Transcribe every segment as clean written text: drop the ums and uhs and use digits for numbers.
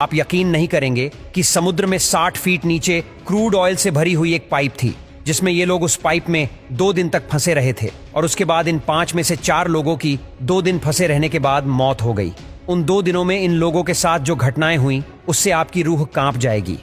आप यकीन नहीं करेंगे कि समुद्र में 60 फीट नीचे क्रूड ऑयल से भरी हुई एक पाइप थी, जिसमें ये लोग उस पाइप में 2 दिन तक फंसे रहे थे और उसके बाद इन 5 में से 4 लोगों की 2 दिन फंसे रहने के बाद मौत हो गई। उन 2 दिनों में इन लोगों के साथ जो घटनाएं हुई उससे आपकी रूह कांप जाएगी।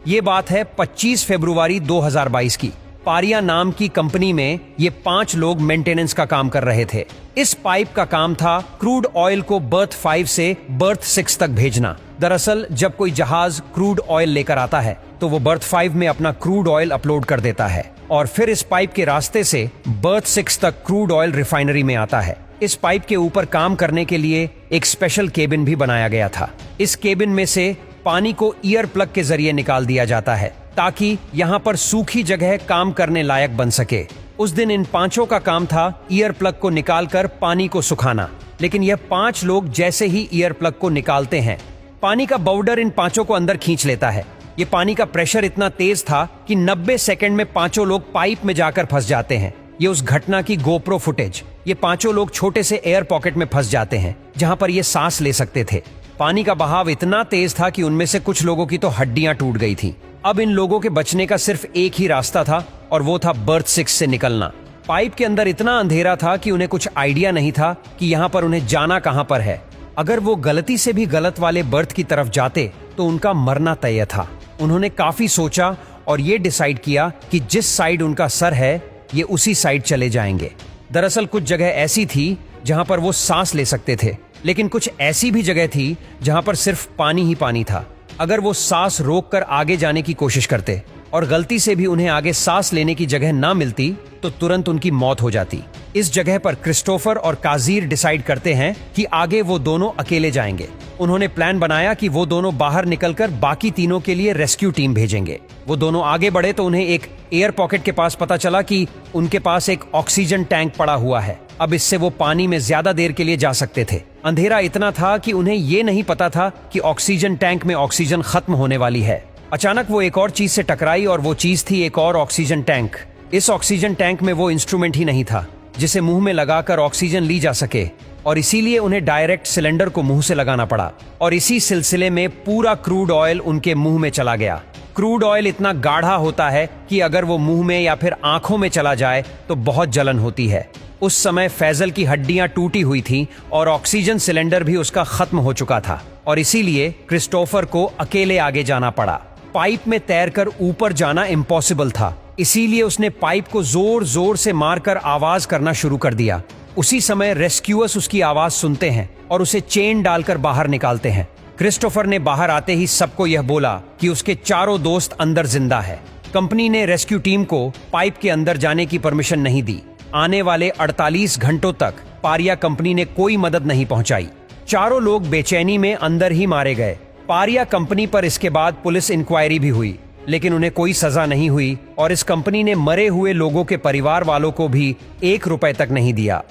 ये बात है 25 फरवरी 2022 की। पारिया नाम की कंपनी में ये 5 लोग मेंटेनेंस का काम कर रहे थे। इस पाइप का काम था क्रूड ऑयल को बर्थ 5 से बर्थ 6 तक भेजना। दरअसल जब कोई जहाज क्रूड ऑयल लेकर आता है तो वो बर्थ 5 में अपना क्रूड ऑयल अपलोड कर देता है और फिर इस पाइप के रास्ते से बर्थ 6 तक क्रूड ऑयल रिफाइनरी में आता है। इस पाइप के ऊपर काम करने के लिए एक स्पेशल केबिन भी बनाया गया था। इस केबिन में से पानी को ईयर प्लग के जरिए निकाल दिया जाता है ताकि यहाँ पर सूखी जगह काम करने लायक बन सके। उस दिन इन 5 का काम था ईयर प्लग को निकालकर पानी को सुखाना, लेकिन यह 5 लोग जैसे ही ईयर प्लग को निकालते हैं, पानी का बाउडर इन 5 को अंदर खींच लेता है। ये पानी का प्रेशर इतना तेज था कि 90 सेकंड में 5 लोग पाइप में जाकर फंस जाते हैं। ये उस घटना की गोप्रो फुटेज। ये 5 लोग छोटे से एयर पॉकेट में फंस जाते हैं जहां पर ये सांस ले सकते थे। पानी का बहाव इतना तेज था कि उनमें से कुछ लोगों की तो हड्डियां टूट गई थी। अब इन लोगों के बचने का सिर्फ एक ही रास्ता था और वो था बर्थ 6 से निकलना। पाइप के अंदर इतना अंधेरा था कि उन्हें कुछ आइडिया नहीं था कि यहाँ पर उन्हें जाना कहाँ पर है। अगर वो गलती से भी गलत वाले बर्थ की तरफ जाते तो उनका मरना तय था। उन्होंने काफी सोचा और ये डिसाइड किया कि जिस साइड उनका सर है ये उसी साइड चले जाएंगे। दरअसल कुछ जगह ऐसी थी जहां पर वो सांस ले सकते थे, लेकिन कुछ ऐसी भी जगह थी जहां पर सिर्फ पानी ही पानी था। अगर वो सांस रोककर आगे जाने की कोशिश करते और गलती से भी उन्हें आगे सांस लेने की जगह ना मिलती तो तुरंत उनकी मौत हो जाती। इस जगह पर क्रिस्टोफर और काजीर डिसाइड करते हैं कि आगे वो दोनों अकेले जाएंगे। उन्होंने प्लान बनाया कि वो दोनों बाहर निकलकर बाकी तीनों के लिए रेस्क्यू टीम भेजेंगे। वो दोनों आगे बढ़े तो उन्हें एक एयर पॉकेट के पास पता चला कि उनके पास एक ऑक्सीजन टैंक पड़ा हुआ है। अब इससे वो पानी में ज्यादा देर के लिए जा सकते थे। अंधेरा इतना था कि उन्हें ये नहीं पता था कि ऑक्सीजन टैंक में ऑक्सीजन खत्म होने वाली है। अचानक वो एक और चीज से टकराई और वो चीज थी एक और ऑक्सीजन टैंक। इस ऑक्सीजन टैंक में वो इंस्ट्रूमेंट ही नहीं था जिसे मुंह में लगाकर ऑक्सीजन ली जा सके और इसीलिए उन्हें डायरेक्ट सिलेंडर को मुंह से लगाना पड़ा और इसी सिलसिले में पूरा क्रूड ऑयल उनके मुंह में चला गया। क्रूड ऑयल इतना गाढ़ा होता है कि अगर वो मुंह में या फिर आंखों में चला जाए तो बहुत जलन होती है। उस समय फैजल की हड्डियां टूटी हुई थी और ऑक्सीजन सिलेंडर भी उसका खत्म हो चुका था और इसीलिए क्रिस्टोफर को अकेले आगे जाना पड़ा। पाइप में तैरकर ऊपर जाना इम्पॉसिबल था, इसीलिए उसने पाइप को जोर जोर से मारकर आवाज करना शुरू कर दिया। उसी समय रेस्क्यूअर्स उसकी आवाज सुनते हैं और उसे चेन डालकर बाहर निकालते हैं। क्रिस्टोफर ने बाहर आते ही सबको यह बोला कि उसके 4 दोस्त अंदर जिंदा है। कंपनी ने रेस्क्यू टीम को पाइप के अंदर जाने की परमिशन नहीं दी। आने वाले 48 घंटों तक पारिया कंपनी ने कोई मदद नहीं पहुंचाई। 4 लोग बेचैनी में अंदर ही मारे गए। पारिया कंपनी पर इसके बाद पुलिस इंक्वायरी भी हुई, लेकिन उन्हें कोई सजा नहीं हुई और इस कंपनी ने मरे हुए लोगों के परिवार वालों को भी 1 रुपए तक नहीं दिया।